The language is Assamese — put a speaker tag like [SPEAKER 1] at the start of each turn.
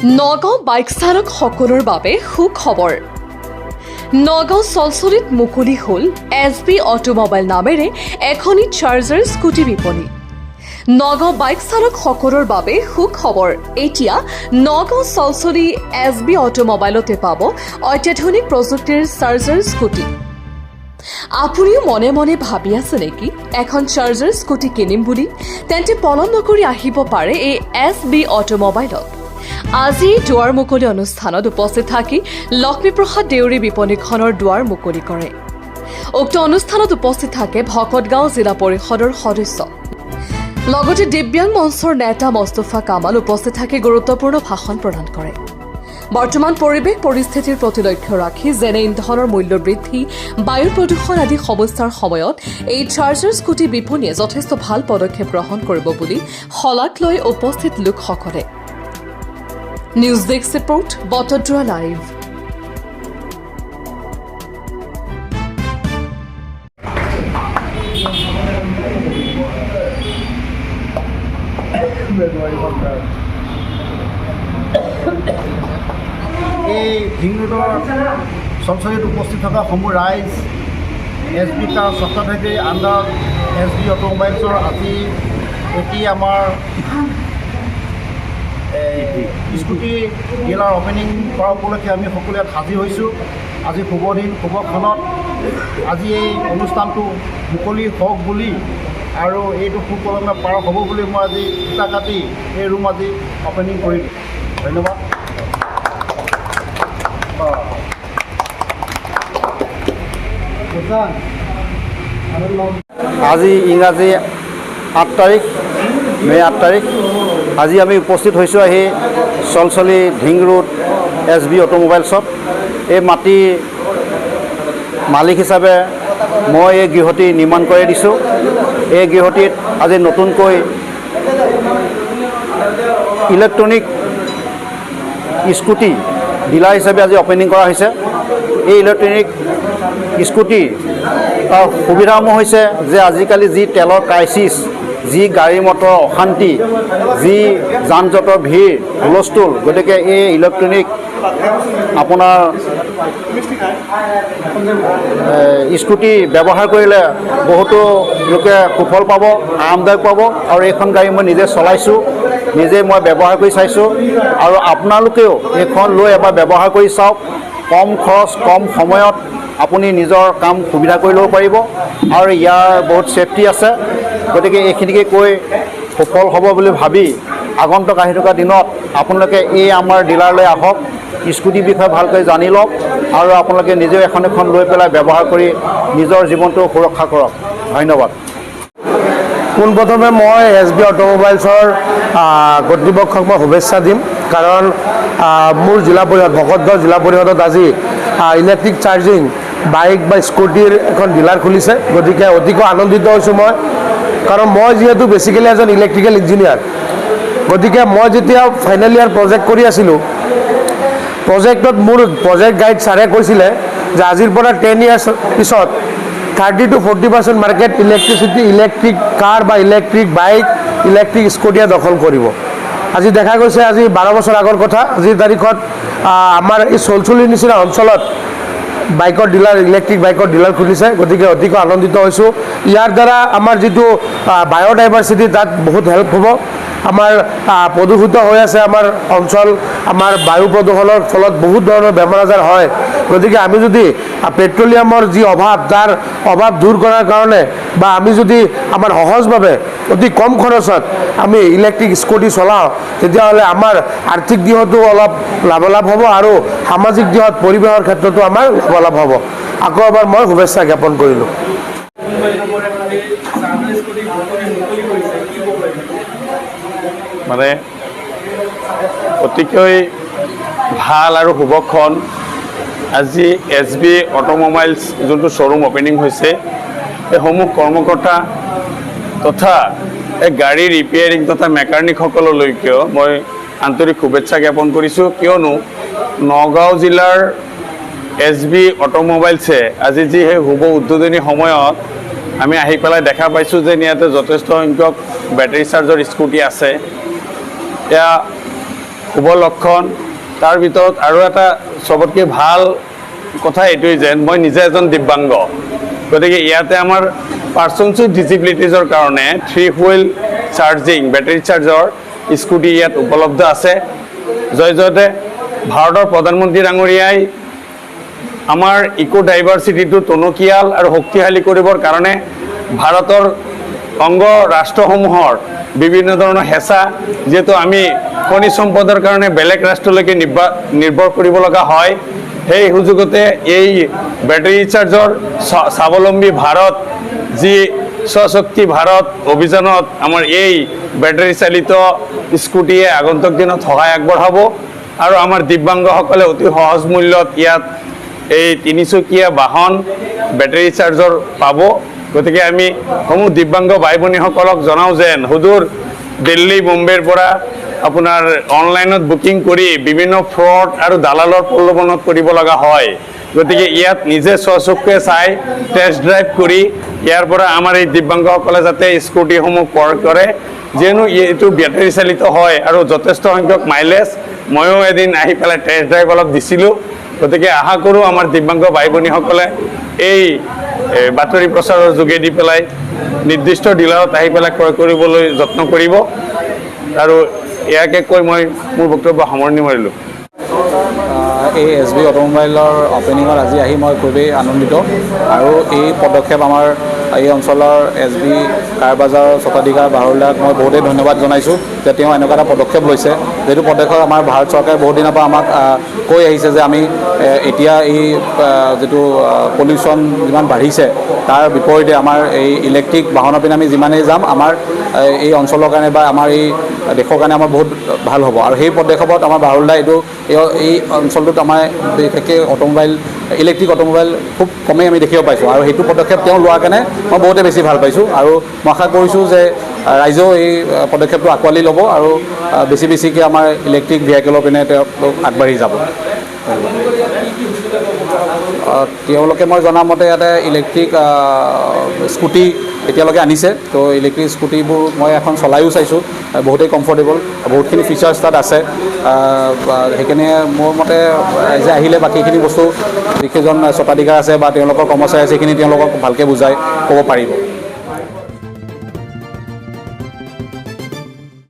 [SPEAKER 1] নগাঁও বাইক চালকসকলৰ বাবে সুখবৰ। নগাঁও চলচলিত মুকলি হ'ল SB অটোমোবাইল নামেৰে এখনি চাৰ্জাৰ স্কুটি বিপণী। নগাঁও বাইক চালকসকলৰ বাবে সুখবৰ। এতিয়া নগাঁও চলচলি SB অটোমোবাইলতে পাব অত্যাধুনিক প্ৰযুক্তিৰ চাৰ্জাৰ স্কুটি। আপুনিও মনে মনে ভাবি আছে নেকি এখন চাৰ্জাৰ স্কুটি কিনিম বুলি? তেন্তে পলম নকৰি আহিব পাৰে এই SB অটোমোবাইলত। আজি দুৱাৰ মুকলি অনুষ্ঠানত উপস্থিত থাকি লক্ষ্মীপ্ৰসাদ দেউৰী বিপণীখনৰ দুৱাৰ মুকলি কৰে। উক্ত অনুষ্ঠানত উপস্থিত থাকে ভকতগাঁও জিলা পৰিষদৰ সদস্য, লগতে দিব্যাংগ মঞ্চৰ নেতা মোস্তফা কামাল উপস্থিত থাকি গুৰুত্বপূৰ্ণ ভাষণ প্ৰদান কৰে। বৰ্তমান পৰিৱেশ পৰিস্থিতিৰ প্ৰতি লক্ষ্য ৰাখি যেনে ইন্ধনৰ মূল্য বৃদ্ধি, বায়ু প্ৰদূষণ আদি সমস্যাৰ সময়ত এই চাৰ্জাৰ স্কুটি বিপণীয়ে যথেষ্ট ভাল পদক্ষেপ গ্ৰহণ কৰিব বুলি শলাগ লৈ উপস্থিত লোকসকলে। News desk report, Batadrava live.
[SPEAKER 2] এই ভিং ৰোডৰ চলচলিত উপস্থিত থকা সমূহ ৰাইজ SB কাৰ স্বত্বাধিকাৰী আণ্ডাৰ SB অটোমোবাইলছৰ আজি এটি আমাৰ স্কুটি ডিলাৰ অপেনিং কৰা উপলক্ষে আমি সকলোৱে সাজী হৈছোঁ। আজি শুভ দিন, শুভক্ষণত আজি এই অনুষ্ঠানটো মুকলি হওক বুলি আৰু এইটো সুকলমে পাৰ হ'ব বুলি মই আজি ইটা কাটি এই ৰুম আজি অপেনিং কৰিলোঁ। ধন্যবাদ।
[SPEAKER 3] আজি ইংৰাজী 8 তাৰিখ, মে' 8 তাৰিখ। আজি আমি উপস্থিত হৈছোঁ আহি চলচলি ঢিং ৰোড SB অটোমোবাইলছত। এই মাটি মালিক হিচাপে মই এই গৃহটি নিৰ্মাণ কৰি দিছোঁ। এই গৃহটিত আজি নতুনকৈ ইলেক্ট্ৰনিক স্কুটি ডিলাৰ হিচাপে আজি অপেনিং কৰা হৈছে। এই ইলেক্ট্ৰনিক স্কুটি তাৰ সুবিধাসমূহ হৈছে যে আজিকালি যি তেলৰ ক্ৰাইচিছ, যি গাড়ী মটৰৰ অশান্তি, যি যান জঁটৰ ভিৰ হুলস্থুল, গতিকে এই ইলেক্ট্ৰনিক আপোনাৰ স্কুটি ব্যৱহাৰ কৰিলে বহুতো লোকে সুফল পাব, আৰামদায়ক পাব। আৰু এইখন গাড়ী মই নিজে চলাইছোঁ, নিজে মই ব্যৱহাৰ কৰি চাইছোঁ। আৰু আপোনালোকেও এইখন লৈ এবাৰ ব্যৱহাৰ কৰি চাওক। কম খৰচ, কম সময়ত আপুনি নিজৰ কাম সুবিধা কৰি ল'ব পাৰিব আৰু ইয়াৰ বহুত ছেফটি আছে। গতিকে এইখিনিকে কৈ সফল হ'ব বুলি ভাবি আগন্তুক আহি থকা দিনত আপোনালোকে এই আমাৰ ডিলাৰলৈ আহক, স্কুটিৰ বিষয়ে ভালকৈ জানি লওক আৰু আপোনালোকে নিজেও এখন এখন লৈ পেলাই ব্যৱহাৰ কৰি নিজৰ জীৱনটো সুৰক্ষা কৰক। ধন্যবাদ।
[SPEAKER 4] পোনপ্ৰথমে মই SB অটোমোবাইলছৰ কৰ্তৃপক্ষক মই শুভেচ্ছা দিম, কাৰণ মোৰ জিলা পৰিষদ ভকতগাঁও জিলা পৰিষদত আজি ইলেক্ট্ৰিক চাৰ্জিং বাইক বা স্কুটিৰ এখন ডিলাৰ খুলিছে। গতিকে অতিকৈ আনন্দিত হৈছোঁ মই, কাৰণ মই যিহেতু বেচিকেলি এজন ইলেক্ট্ৰিকেল ইঞ্জিনিয়াৰ। গতিকে মই যেতিয়া ফাইনেল ইয়াৰ প্ৰজেক্ট কৰি আছিলোঁ, প্ৰজেক্টত মোৰ প্ৰজেক্ট গাইড ছাৰে কৈছিলে যে আজিৰ পৰা 10 ইয়াৰ্ছ পিছত 30 to 40% মাৰ্কেট ইলেক্ট্ৰিক কাৰ বা ইলেক্ট্ৰিক বাইক, ইলেক্ট্ৰিক স্কুটিয়ে দখল কৰিব। আজি দেখা গৈছে, আজি 12 বছৰ আগৰ কথা, আজিৰ তাৰিখত আমাৰ এই চলচলিৰ নিচিনা অঞ্চলত বাইকৰ ডিলাৰ, ইলেক্ট্ৰিক বাইকৰ ডিলাৰ খুলিছে। গতিকে অতিকৈ আনন্দিত হৈছোঁ। ইয়াৰ দ্বাৰা আমাৰ যিটো বায়'ডাইভাৰ্চিটি তাত বহুত হেল্প হ'ব। আমাৰ প্ৰদূষিত হৈ আছে আমাৰ অঞ্চল, আমাৰ বায়ু প্ৰদূষণৰ ফলত বহুত ধৰণৰ বেমাৰ আজাৰ হয়। গতিকে আমি যদি পেট্ৰলিয়ামৰ যি অভাৱ, তাৰ অভাৱ দূৰ কৰাৰ কাৰণে বা আমি যদি আমাৰ সহজভাৱে অতি কম খৰচত আমি ইলেক্ট্ৰিক স্কুটি চলাওঁ, তেতিয়াহ'লে আমাৰ আৰ্থিক দিশতো অলপ লাভালাভ হ'ব আৰু সামাজিক দিশত পৰিৱেশৰ ক্ষেত্ৰতো আমাৰ লাভালাভ হ'ব। আকৌ এবাৰ মই শুভেচ্ছা জ্ঞাপন কৰিলোঁ।
[SPEAKER 5] মানে অতিকৈ ভাল আৰু শুভক্ষণ। আজি SB অটোমোবাইলছ যোনটো শ্ব'ৰুম অপেনিং হৈছে, এইসমূহ কৰ্মকৰ্তা তথা এই গাড়ী ৰিপেয়াৰিং তথা মেকানিকসকললৈকেও মই আন্তৰিক শুভেচ্ছা জ্ঞাপন কৰিছোঁ। কিয়নো নগাঁও জিলাৰ SB অটোমোবাইলছে আজি যি সেই শুভ উদ্বোধনী সময়ত আমি আহি পেলাই দেখা পাইছোঁ যে ইয়াতে যথেষ্ট সংখ্যক বেটাৰী চাৰ্জৰ স্কুটি আছে। এয়া শুভ লক্ষণ। তাৰ ভিতৰত আৰু এটা চবতকৈ ভাল কথা এইটোৱেই যে মই নিজে এজন দিব্যাংগ, গতিকে ইয়াতে আমাৰ পাৰ্চনছ উইথ ডিজিবিলিটিজৰ কাৰণে 3 হুইল চাৰ্জিং বেটাৰী চাৰ্জৰ স্কুটি ইয়াত উপলব্ধ আছে। জয়তে ভাৰতৰ প্ৰধানমন্ত্ৰী ডাঙৰীয়াই আমাৰ ইকো ডাইভাৰ্চিটিটো টনকিয়াল আৰু শক্তিশালী কৰিবৰ কাৰণে ভাৰতৰ অংগ ৰাষ্ট্ৰসমূহৰ বিভিন্ন ধৰণৰ হেঁচা, যিহেতু আমি খনিজ সম্পদৰ কাৰণে বেলেগ ৰাষ্ট্ৰলৈকে নিৰ্ভৰ কৰিব লগা হয়, সেই সুযোগতে এই বেটাৰী চাৰ্জৰ স্বাৱলম্বী ভাৰত যি স্বশক্তি ভাৰত অভিযানত আমাৰ এই বেটাৰী চালিত স্কুটিয়ে আগন্তুক দিনত সহায় আগবঢ়াব আৰু আমাৰ দিব্যাংগসকলে অতি সহজ মূল্যত ইয়াত এই তিনিচকীয়া বাহন বেটাৰী চাৰ্জৰ পাব। গতিকে আমি সমূহ দিব্যাংগ ভাই ভনীসকলক জনাওঁ যেন সুদূৰ দিল্লী মুম্বাইৰ পৰা আপোনাৰ অনলাইনত বুকিং কৰি বিভিন্ন ফ্ৰড আৰু দালালৰ প্ৰলোভনত কৰিব লগা হয়। গতিকে ইয়াত নিজে স্বচক্ষুৱে চাই টেষ্ট ড্ৰাইভ কৰি ইয়াৰ পৰা আমাৰ এই দিব্যাংগসকলে যাতে স্কুটিসমূহ ক্ৰয় কৰে, যিহেতু এইটো বেটাৰী চালিত হয় আৰু যথেষ্ট সংখ্যক মাইলেজ। ময়ো এদিন আহি পেলাই টেষ্ট ড্ৰাইভ অলপ দিছিলোঁ। গতিকে আশা কৰোঁ আমাৰ দিব্যাংগ ভাই ভনীসকলে এই বাতৰি প্ৰচাৰৰ যোগেদি পেলাই নিৰ্দিষ্ট ডিলাৰত আহি পেলাই ক্ৰয় কৰিবলৈ যত্ন কৰিব। আৰু ইয়াকে কৈ মই মোৰ বক্তব্য সামৰণি মাৰিলোঁ।
[SPEAKER 6] এই SB অটোমোবাইলৰ অপেনিঙত আজি আহি মই খুবেই আনন্দিত আৰু এই পদক্ষেপ আমাৰ এই অঞ্চলৰ SB কাৰ বাজাৰৰ স্বত্বাধিকাৰ বাহৰুল্লাক মই বহুতেই ধন্যবাদ জনাইছোঁ যে তেওঁ এনেকুৱা এটা পদক্ষেপ লৈছে, যিটো পদক্ষেপ আমাৰ ভাৰত চৰকাৰে বহুত দিনৰ পৰা আমাক কৈ আহিছে যে আমি এতিয়া এই যিটো পলিউশ্যন যিমান বাঢ়িছে তাৰ বিপৰীতে আমাৰ এই ইলেক্ট্ৰিক বাহনৰ পিনে আমি যিমানেই যাম আমাৰ এই অঞ্চলৰ কাৰণে বা আমাৰ এই দেশৰ কাৰণে আমাৰ বহুত ভাল হ'ব। আৰু সেই পদক্ষেপত আমাৰ বাহৰুল্লাই এই অঞ্চলটোত আমাৰ বিশেষকৈ ইলেক্ট্ৰিক অটোমোবাইল খুব কমেই আমি দেখিব পাইছোঁ আৰু সেইটো পদক্ষেপ তেওঁ লোৱাৰ কাৰণে মই বহুতে বেছি ভাল পাইছোঁ আৰু মই আশা কৰিছোঁ যে ৰাইজেও এই পদক্ষেপটো আঁকোৱালি ল'ব আৰু বেছিকৈ আমাৰ ইলেক্ট্ৰিক ভেহিকেলৰ পিনে তেওঁলোক আগবাঢ়ি যাব। তেওঁলোকে মই জনামতে ইয়াতে ইলেক্ট্ৰিক স্কুটি এতিয়ালৈকে আনিছে। তো ইলেক্ট্ৰিক স্কুটিবোৰ মই এখন চলায়ো চাইছোঁ, বহুতেই কমফৰ্টেবল, বহুতখিনি ফিচাৰ্ছ তাত আছে। সেইকাৰণে মোৰ মতে ৰাইজে আহিলে বাকীখিনি বস্তু যিকেইজন স্বত্বাধিকাৰ আছে বা তেওঁলোকৰ কৰ্মচাৰী আছে সেইখিনি তেওঁলোকক ভালকৈ বুজাই ক'ব পাৰিব।